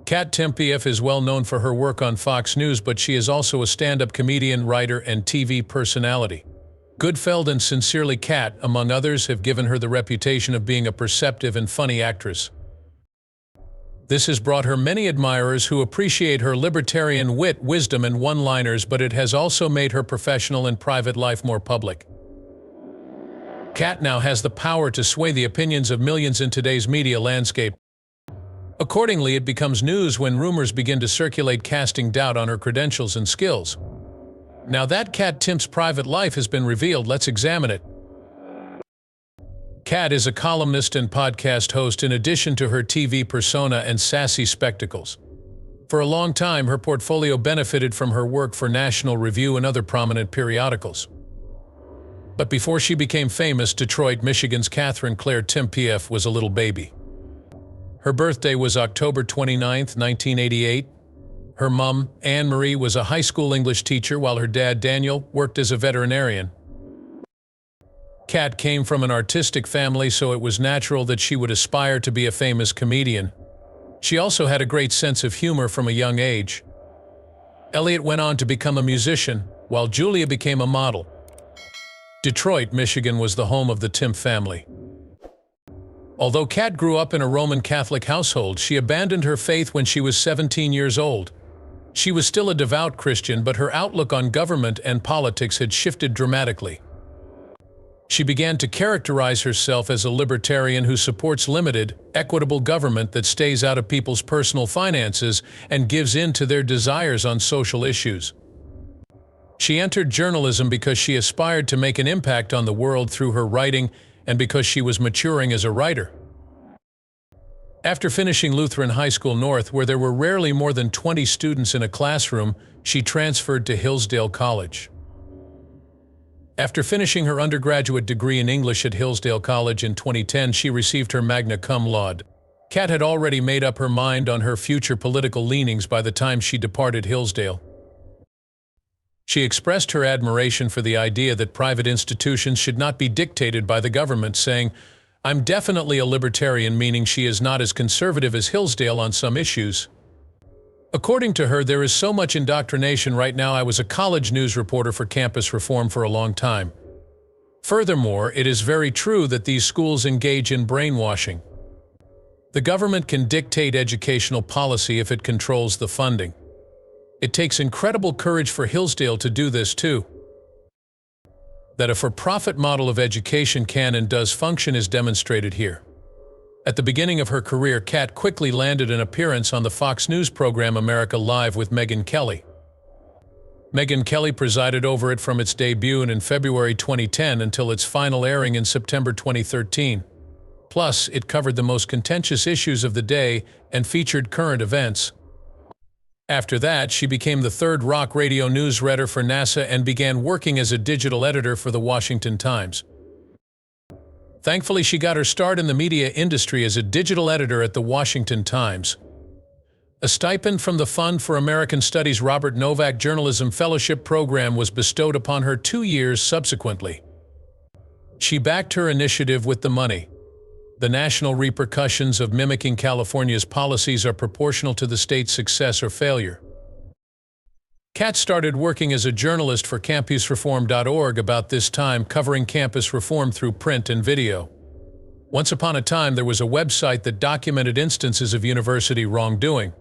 Timpf is well known for her work on Fox News, but she is also a stand-up comedian, writer, and TV personality. Gutfeld and Sincerely Kat, among others, have given her the reputation of being a perceptive and funny actress. This has brought her many admirers who appreciate her libertarian wit, wisdom, and one-liners, but it has also made her professional and private life more public. Kat now has the power to sway the opinions of millions in today's media landscape. Accordingly, it becomes news when rumors begin to circulate casting doubt on her credentials and skills. Now that Kat Timpf's private life has been revealed, let's examine it. Kat is a columnist and podcast host in addition to her TV persona and sassy spectacles. For a long time, her portfolio benefited from her work for National Review and other prominent periodicals. But before she became famous, Detroit, Michigan's Catherine Claire Timpf was a little baby. Her birthday was October 29, 1988. Her mom, Anne Marie, was a high school English teacher, while her dad, Daniel, worked as a veterinarian. Kat came from an artistic family, so it was natural that she would aspire to be a famous comedian. She also had a great sense of humor from a young age. Elliot went on to become a musician, while Julia became a model. Detroit, Michigan was the home of the Timpf family. Although Kat grew up in a Roman Catholic household, she abandoned her faith when she was 17 years old. She was still a devout Christian, but her outlook on government and politics had shifted dramatically. She began to characterize herself as a libertarian who supports limited, equitable government that stays out of people's personal finances and gives in to their desires on social issues. She entered journalism because she aspired to make an impact on the world through her writing and because she was maturing as a writer. After finishing Lutheran High School North, where there were rarely more than 20 students in a classroom, she transferred to Hillsdale College. After finishing her undergraduate degree in English at Hillsdale College in 2010, she received her magna cum laude. Kat had already made up her mind on her future political leanings by the time she departed Hillsdale. She expressed her admiration for the idea that private institutions should not be dictated by the government, saying, "I'm definitely a libertarian," meaning she is not as conservative as Hillsdale on some issues. According to her, there is so much indoctrination right now. I was a college news reporter for campus reform for a long time. Furthermore, it is very true that these schools engage in brainwashing. The government can dictate educational policy if it controls the funding. It takes incredible courage for Hillsdale to do this too. That a for-profit model of education can and does function is demonstrated here. At the beginning of her career, Kat quickly landed an appearance on the Fox News program America Live with Megyn Kelly. Megyn Kelly presided over it from its debut in February 2010 until its final airing in September 2013. Plus, it covered the most contentious issues of the day and featured current events. After that, she became the third rock radio news writer for NASA and began working as a digital editor for the Washington Times. Thankfully, she got her start in the media industry as a digital editor at the Washington Times. A stipend from the Fund for American Studies Robert Novak Journalism Fellowship Program was bestowed upon her 2 years subsequently. She backed her initiative with the money. The national repercussions of mimicking California's policies are proportional to the state's success or failure. Kat started working as a journalist for campusreform.org about this time, covering campus reform through print and video. Once upon a time, there was a website that documented instances of university wrongdoing.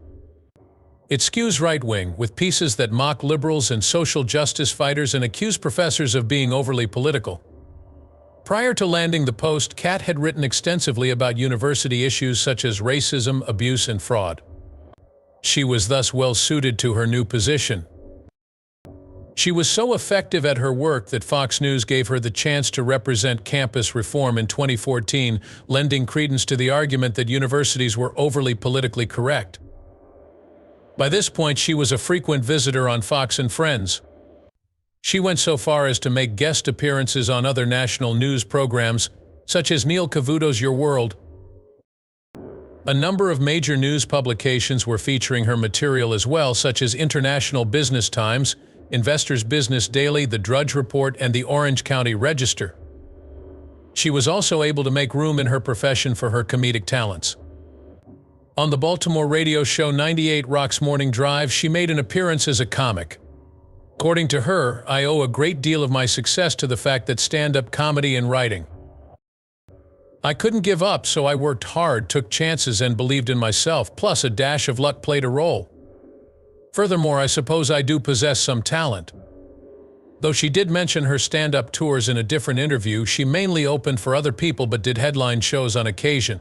It skews right-wing, with pieces that mock liberals and social justice fighters and accuse professors of being overly political. Prior to landing the post, Kat had written extensively about university issues such as racism, abuse, and fraud. She was thus well suited to her new position. She was so effective at her work that Fox News gave her the chance to represent campus reform in 2014, lending credence to the argument that universities were overly politically correct. By this point, she was a frequent visitor on Fox and Friends. She went so far as to make guest appearances on other national news programs, such as Neil Cavuto's Your World. A number of major news publications were featuring her material as well, such as International Business Times, Investor's Business Daily, The Drudge Report, and the Orange County Register. She was also able to make room in her profession for her comedic talents. On the Baltimore radio show 98 Rock's Morning Drive, she made an appearance as a comic. According to her, I owe a great deal of my success to the fact that stand-up comedy and writing. I couldn't give up, so I worked hard, took chances, and believed in myself, plus a dash of luck played a role. Furthermore, I suppose I do possess some talent. Though she did mention her stand-up tours in a different interview, she mainly opened for other people but did headline shows on occasion.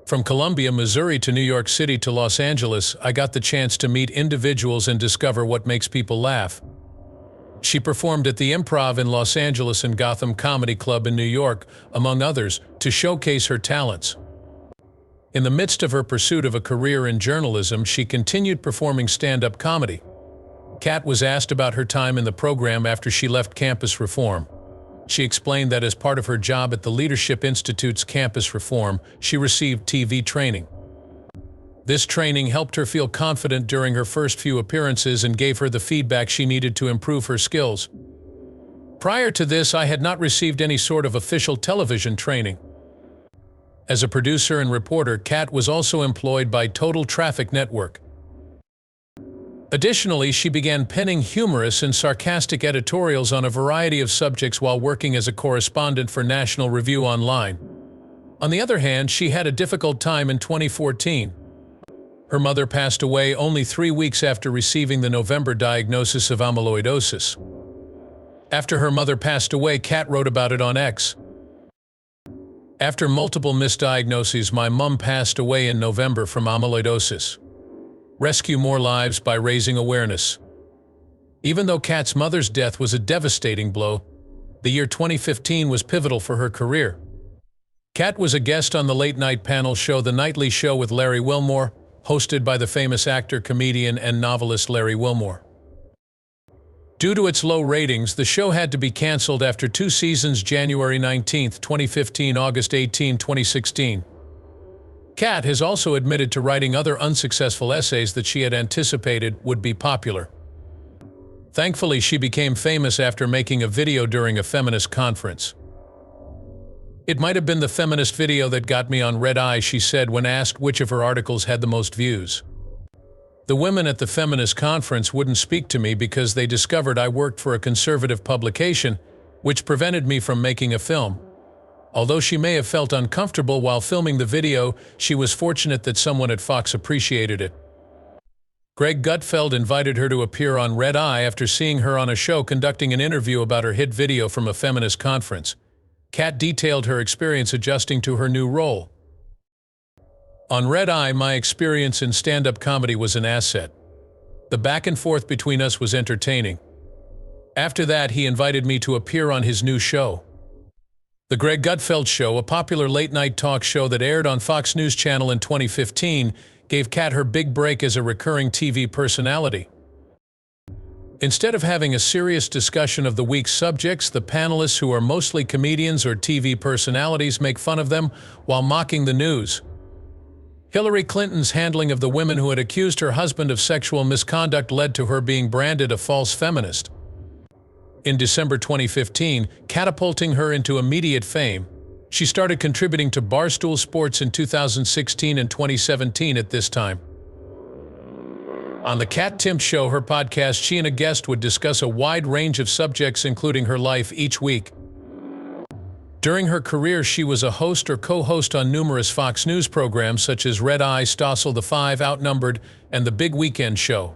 From Columbia, Missouri to New York City to Los Angeles, I got the chance to meet individuals and discover what makes people laugh. She performed at the Improv in Los Angeles and Gotham Comedy Club in New York, among others, to showcase her talents. In the midst of her pursuit of a career in journalism, she continued performing stand-up comedy. Kat was asked about her time in the program after she left Campus Reform. She explained that as part of her job at the Leadership Institute's Campus Reform, she received TV training. This training helped her feel confident during her first few appearances and gave her the feedback she needed to improve her skills. Prior to this, I had not received any sort of official television training. As a producer and reporter, Kat was also employed by Total Traffic Network. Additionally, she began penning humorous and sarcastic editorials on a variety of subjects while working as a correspondent for National Review Online. On the other hand, she had a difficult time in 2014. Her mother passed away only 3 weeks after receiving the November diagnosis of amyloidosis. After her mother passed away, Kat wrote about it on X. After multiple misdiagnoses, my mom passed away in November from amyloidosis. Rescue more lives by raising awareness. Even though Kat's mother's death was a devastating blow, the year 2015 was pivotal for her career. Kat was a guest on the late-night panel show The Nightly Show with Larry Wilmore, hosted by the famous actor, comedian, and novelist Larry Wilmore. Due to its low ratings, the show had to be canceled after 2 seasons, January 19, 2015, August 18, 2016. Kat has also admitted to writing other unsuccessful essays that she had anticipated would be popular. Thankfully, she became famous after making a video during a feminist conference. It might have been the feminist video that got me on red eye, she said when asked which of her articles had the most views. The women at the feminist conference wouldn't speak to me because they discovered I worked for a conservative publication, which prevented me from making a film. Although she may have felt uncomfortable while filming the video, she was fortunate that someone at Fox appreciated it. Greg Gutfeld invited her to appear on Red Eye after seeing her on a show conducting an interview about her hit video from a feminist conference. Kat detailed her experience adjusting to her new role. On Red Eye, my experience in stand-up comedy was an asset. The back and forth between us was entertaining. After that, he invited me to appear on his new show. The Greg Gutfeld Show, a popular late-night talk show that aired on Fox News Channel in 2015, gave Kat her big break as a recurring TV personality. Instead of having a serious discussion of the week's subjects, the panelists, who are mostly comedians or TV personalities, make fun of them while mocking the news. Hillary Clinton's handling of the women who had accused her husband of sexual misconduct led to her being branded a false feminist. In December 2015, catapulting her into immediate fame, she started contributing to Barstool Sports in 2016 and 2017 at this time. On the Timpf Show, her podcast, she and a guest would discuss a wide range of subjects, including her life, each week. During her career, she was a host or co-host on numerous Fox News programs such as Red Eye, Stossel, The Five, Outnumbered, and The Big Weekend Show.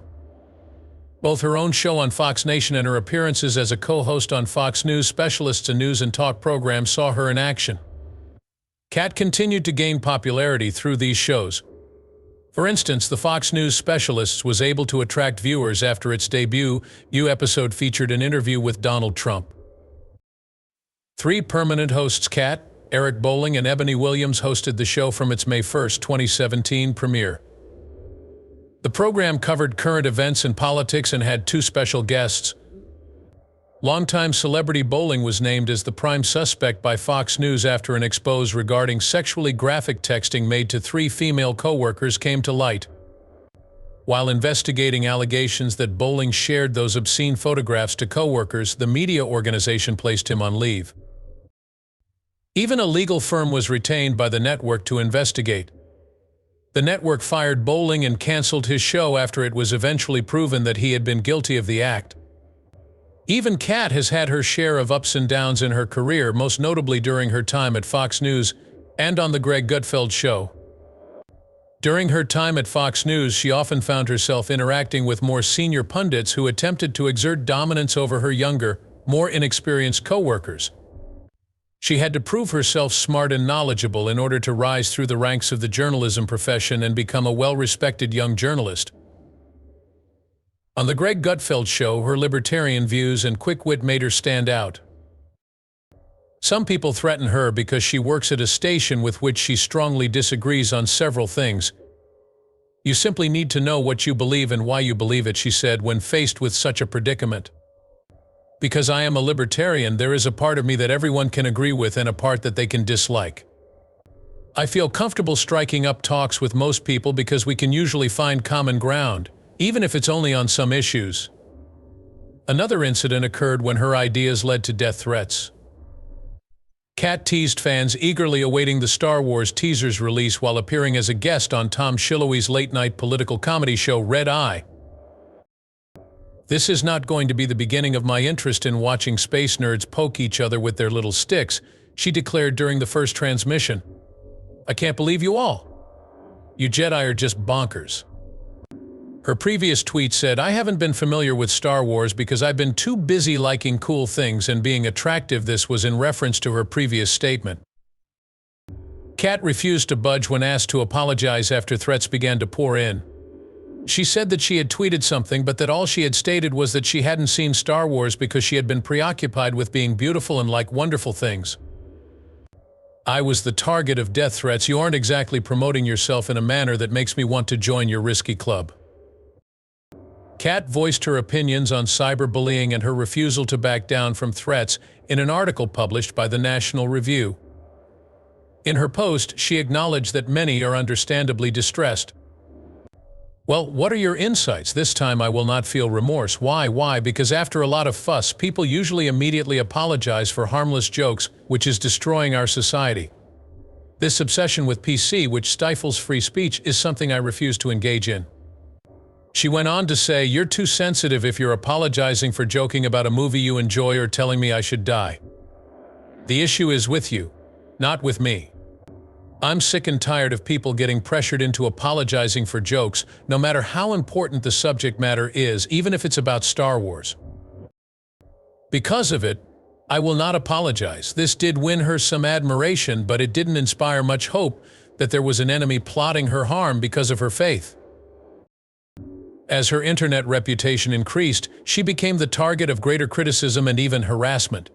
Both her own show on Fox Nation and her appearances as a co-host on Fox News Specialists, a news and talk program, saw her in action. Kat continued to gain popularity through these shows. For instance, the Fox News Specialists was able to attract viewers after its debut. Episode featured an interview with Donald Trump. 3 permanent hosts, Kat, Eric Bolling, and Ebony Williams, hosted the show from its May 1, 2017 premiere. The program covered current events and politics and had 2 special guests. Longtime celebrity Bolling was named as the prime suspect by Fox News after an expose regarding sexually graphic texting made to 3 female co-workers came to light. While investigating allegations that Bolling shared those obscene photographs to co-workers, the media organization placed him on leave. Even a legal firm was retained by the network to investigate. The network fired Bowling and canceled his show after it was eventually proven that he had been guilty of the act. Even Kat has had her share of ups and downs in her career, most notably during her time at Fox News and on the Gutfeld show. During her time at Fox News, she often found herself interacting with more senior pundits who attempted to exert dominance over her younger, more inexperienced co-workers. She had to prove herself smart and knowledgeable in order to rise through the ranks of the journalism profession and become a well-respected young journalist. On the Gutfeld show, her libertarian views and quick wit made her stand out. Some people threaten her because she works at a station with which she strongly disagrees on several things. "You simply need to know what you believe and why you believe it," she said when faced with such a predicament. "Because I am a libertarian, there is a part of me that everyone can agree with and a part that they can dislike. I feel comfortable striking up talks with most people because we can usually find common ground, even if it's only on some issues." Another incident occurred when her ideas led to death threats. Kat teased fans eagerly awaiting the Star Wars teaser's release while appearing as a guest on Tom Shilowy's late-night political comedy show Red Eye. "This is not going to be the beginning of my interest in watching space nerds poke each other with their little sticks," she declared during the first transmission. "I can't believe you all. You Jedi are just bonkers." Her previous tweet said, "I haven't been familiar with Star Wars because I've been too busy liking cool things and being attractive." This was in reference to her previous statement. Kat refused to budge when asked to apologize after threats began to pour in. She said that she had tweeted something, but that all she had stated was that she hadn't seen Star Wars because she had been preoccupied with being beautiful and like wonderful things. "I was the target of death threats. You aren't exactly promoting yourself in a manner that makes me want to join your risky club." Kat voiced her opinions on cyberbullying and her refusal to back down from threats in an article published by the National Review. In her post, she acknowledged that many are understandably distressed. "Well, what are your insights? This time I will not feel remorse." Why? Because after a lot of fuss, people usually immediately apologize for harmless jokes, which is destroying our society. This obsession with PC, which stifles free speech, is something I refuse to engage in." She went on to say, "You're too sensitive if you're apologizing for joking about a movie you enjoy or telling me I should die. The issue is with you, not with me. I'm sick and tired of people getting pressured into apologizing for jokes, no matter how important the subject matter is, even if it's about Star Wars. Because of it, I will not apologize." This did win her some admiration, but it didn't inspire much hope that there was an enemy plotting her harm because of her faith. As her internet reputation increased, she became the target of greater criticism and even harassment.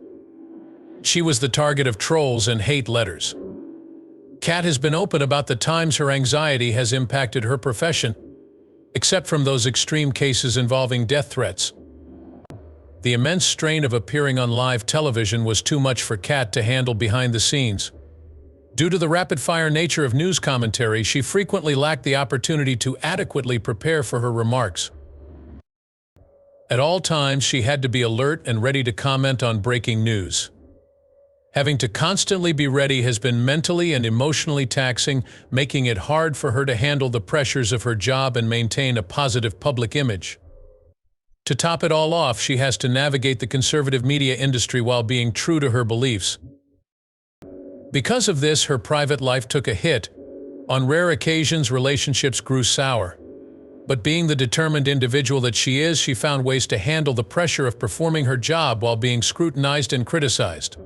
She was the target of trolls and hate letters. Kat has been open about the times her anxiety has impacted her profession, except from those extreme cases involving death threats. The immense strain of appearing on live television was too much for Kat to handle behind the scenes. Due to the rapid-fire nature of news commentary, she frequently lacked the opportunity to adequately prepare for her remarks. At all times, she had to be alert and ready to comment on breaking news. Having to constantly be ready has been mentally and emotionally taxing, making it hard for her to handle the pressures of her job and maintain a positive public image. To top it all off, she has to navigate the conservative media industry while being true to her beliefs. Because of this, her private life took a hit. On rare occasions, relationships grew sour. But being the determined individual that she is, she found ways to handle the pressure of performing her job while being scrutinized and criticized.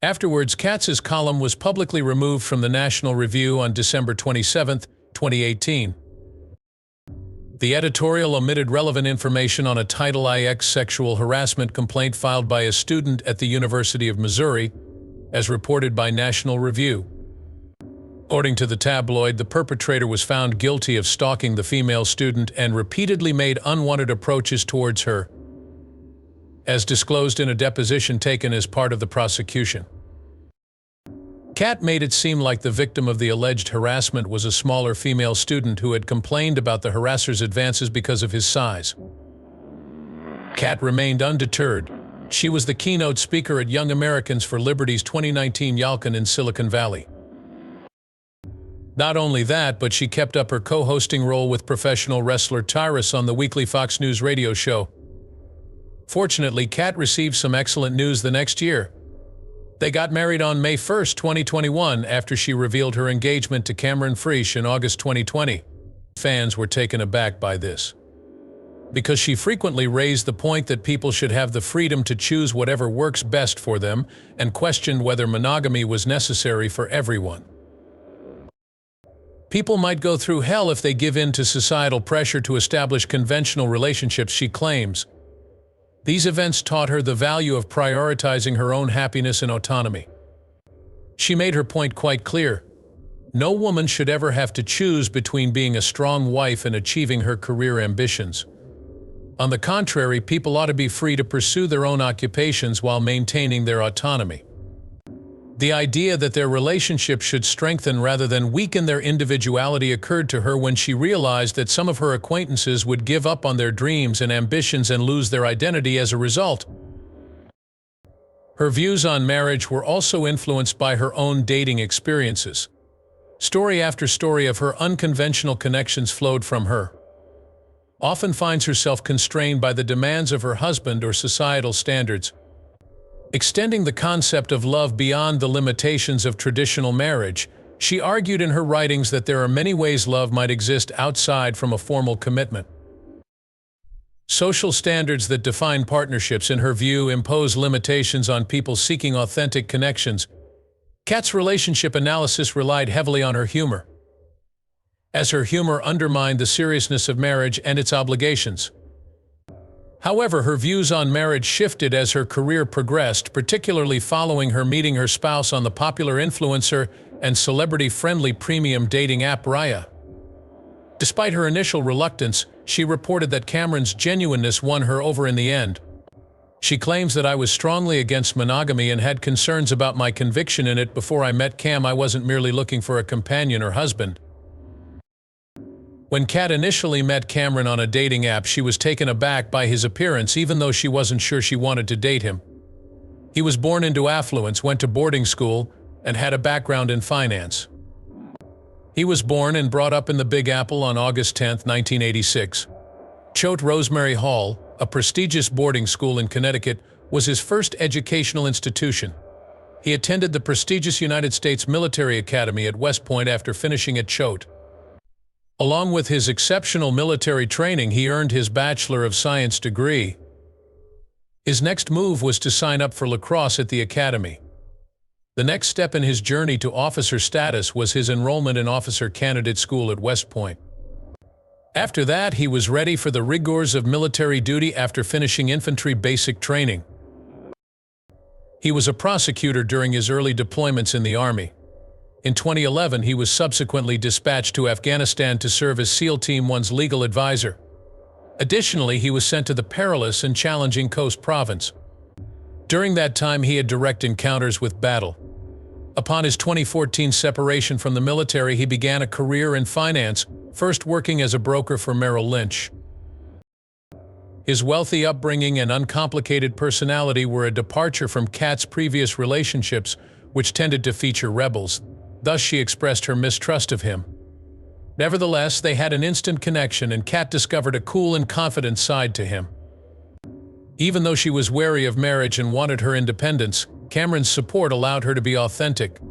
Afterwards, Katz's column was publicly removed from the National Review on December 27, 2018. The editorial omitted relevant information on a Title IX sexual harassment complaint filed by a student at the University of Missouri, as reported by National Review. According to the tabloid, the perpetrator was found guilty of stalking the female student and repeatedly made unwanted approaches towards her, as disclosed in a deposition taken as part of the prosecution. Kat made it seem like the victim of the alleged harassment was a smaller female student who had complained about the harasser's advances because of his size. Kat remained undeterred. She was the keynote speaker at Young Americans for Liberty's 2019 Yalkin in Silicon Valley. Not only that, but she kept up her co-hosting role with professional wrestler Tyrus on the weekly Fox News radio show. Fortunately, Kat received some excellent news the next year. They got married on May 1, 2021, after she revealed her engagement to Cameron Friesch in August 2020. Fans were taken aback by this, because she frequently raised the point that people should have the freedom to choose whatever works best for them and questioned whether monogamy was necessary for everyone. People might go through hell if they give in to societal pressure to establish conventional relationships, she claims. These events taught her the value of prioritizing her own happiness and autonomy. She made her point quite clear. No woman should ever have to choose between being a strong wife and achieving her career ambitions. On the contrary, people ought to be free to pursue their own occupations while maintaining their autonomy. The idea that their relationship should strengthen rather than weaken their individuality occurred to her when she realized that some of her acquaintances would give up on their dreams and ambitions and lose their identity as a result. Her views on marriage were also influenced by her own dating experiences. Story after story of her unconventional connections flowed from her. Often finds herself constrained by the demands of her husband or societal standards, extending the concept of love beyond the limitations of traditional marriage. She argued in her writings that there are many ways love might exist outside from a formal commitment. Social standards that define partnerships, in her view, impose limitations on people seeking authentic connections. Kat's relationship analysis relied heavily on her humor, as her humor undermined the seriousness of marriage and its obligations. However, her views on marriage shifted as her career progressed, particularly following her meeting her spouse on the popular influencer and celebrity-friendly premium dating app Raya. Despite her initial reluctance, she reported that Cameron's genuineness won her over in the end. She claims that I was strongly against monogamy and had concerns about my conviction in it before I met Cam. I wasn't merely looking for a companion or husband. When Kat initially met Cameron on a dating app, she was taken aback by his appearance, even though she wasn't sure she wanted to date him. He was born into affluence, went to boarding school, and had a background in finance. He was born and brought up in the Big Apple on August 10, 1986. Choate Rosemary Hall, a prestigious boarding school in Connecticut, was his first educational institution. He attended the prestigious United States Military Academy at West Point after finishing at Choate. Along with his exceptional military training, he earned his Bachelor of Science degree. His next move was to sign up for lacrosse at the academy. The next step in his journey to officer status was his enrollment in Officer Candidate School at West Point. After that, he was ready for the rigors of military duty after finishing infantry basic training. He was a prosecutor during his early deployments in the Army. In 2011, he was subsequently dispatched to Afghanistan to serve as SEAL Team 1's legal advisor. Additionally, he was sent to the perilous and challenging Coast Province. During that time, he had direct encounters with battle. Upon his 2014 separation from the military, he began a career in finance, first working as a broker for Merrill Lynch. His wealthy upbringing and uncomplicated personality were a departure from Kat's previous relationships, which tended to feature rebels. Thus, she expressed her mistrust of him. Nevertheless, they had an instant connection, and Kat discovered a cool and confident side to him. Even though she was wary of marriage and wanted her independence, Cameron's support allowed her to be authentic.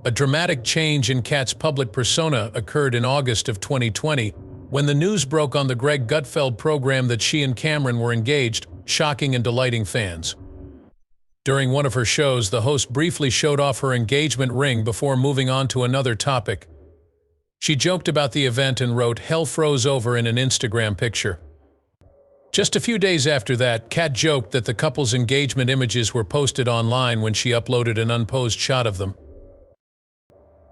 A dramatic change in Kat's public persona occurred in August of 2020, when the news broke on the Greg Gutfeld program that she and Cameron were engaged, shocking and delighting fans. During one of her shows, the host briefly showed off her engagement ring before moving on to another topic. She joked about the event and wrote, "Hell froze over" in an Instagram picture. Just a few days after that, Kat joked that the couple's engagement images were posted online when she uploaded an unposed shot of them.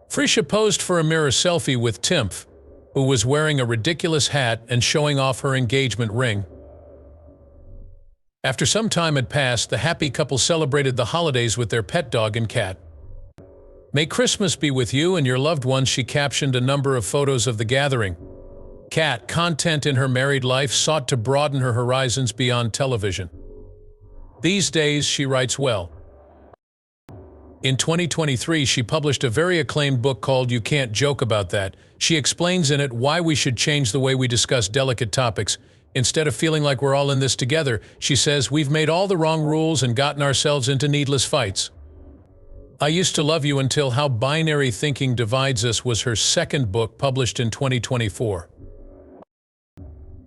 Friesch posed for a mirror selfie with Timpf, who was wearing a ridiculous hat and showing off her engagement ring. After some time had passed, the happy couple celebrated the holidays with their pet dog and cat. "May Christmas be with you and your loved ones," she captioned a number of photos of the gathering. Kat, content in her married life, sought to broaden her horizons beyond television. These days, she writes well. In 2023, she published a very acclaimed book called You Can't Joke About That. She explains in it why we should change the way we discuss delicate topics. Instead of feeling like we're all in this together, she says, we've made all the wrong rules and gotten ourselves into needless fights. I Used to Love You Until How Binary Thinking Divides Us was her second book, published in 2024.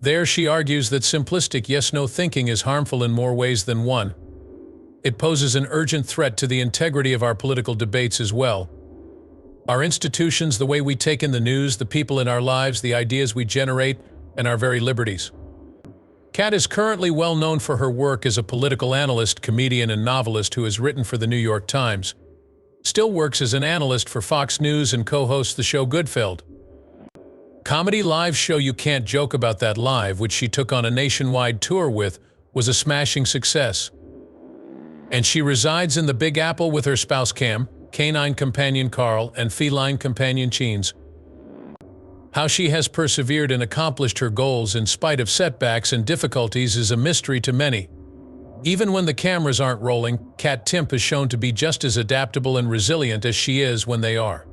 There she argues that simplistic yes-no thinking is harmful in more ways than one. It poses an urgent threat to the integrity of our political debates as well. Our institutions, the way we take in the news, the people in our lives, the ideas we generate, and our very liberties. Kat is currently well known for her work as a political analyst, comedian, and novelist who has written for the New York Times. Still works as an analyst for Fox News and co-hosts the show Gutfeld. Comedy live show You Can't Joke About That Live, which she took on a nationwide tour with, was a smashing success. And she resides in the Big Apple with her spouse Cam, canine companion Carl, and feline companion Cheens. How she has persevered and accomplished her goals in spite of setbacks and difficulties is a mystery to many. Even when the cameras aren't rolling, Timpf is shown to be just as adaptable and resilient as she is when they are.